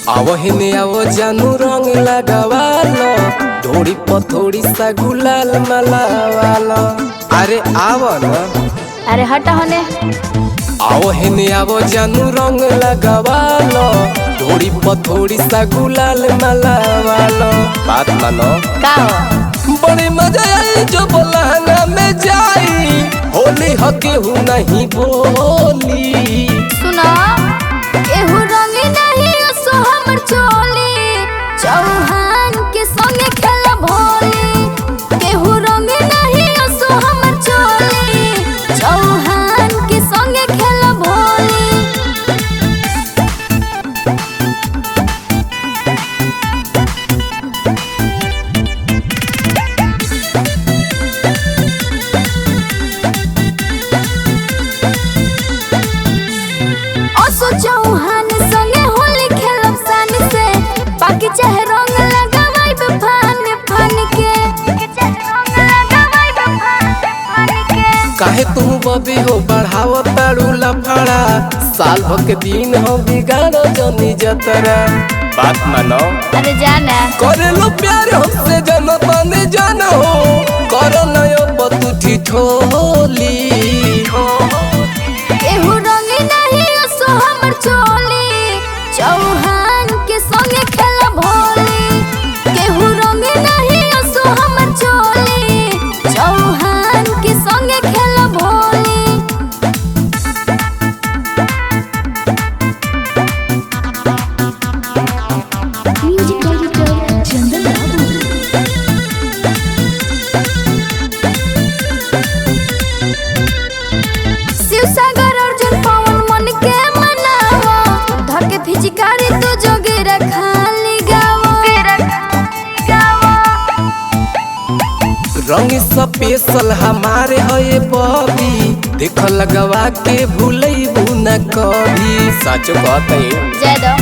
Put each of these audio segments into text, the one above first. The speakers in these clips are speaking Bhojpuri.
आवो हिने आवो जानू रंग लगावालो, थोड़ी पथोड़ी सा गुलाल मलावालो। अरे आवो ना, अरे हट होने। आओ हिने आवो जानू रंग लगावालो, थोड़ी पथोड़ी सा गुलाल मलावालो। बात मानो का हो? बड़ी मजा आई जो लहंगा में जाई, होली हके हूँ नहीं बोली। सुनो एहू रंग नहीं सो हमर चोली, चौहान के संगे खेलब होली। केहू रंग नहीं सो हमर चोली, चौहान के संगे खेलब होली। चौहान संगे होली खेलब सन से, बाकी चाहे रंग लगावाई फान फान के। काहे तू बबी हो बढ़ाव तारू लफड़ा, साल भर के दिन हो बिगाड़ो जनी जतरा। बात मानो अरे जाना करे लो प्यार हमसे जनो तने जानो, करो नयो बतुठी ठोली। एहू रंग नहीं सो हमर चोली, चौहान के संगे खेलब होली। केहू रंग नहीं सो हमर चोली, चौहान के संगे खेलब होली। म्यूजिक डायरेक्टर चंदन बाबू। शिवसागर अर्जुन पवन मन के मनावा, धके फिजिकारी तो जोगे रखाली गावा। रंग स्पेशल हमारे है बबी, देख लगवा के भूलई न कभी। सच कहते जय दो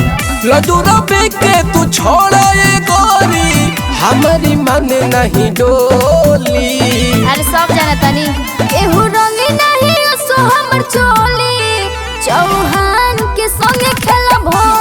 लदूरा के तू छोड़ा ये गोरी, हमारी मन नहीं डोली। अरे सब जाना तनी एहू रंग नहीं सो हमर चोली, चौहान के संगे खेलब होली।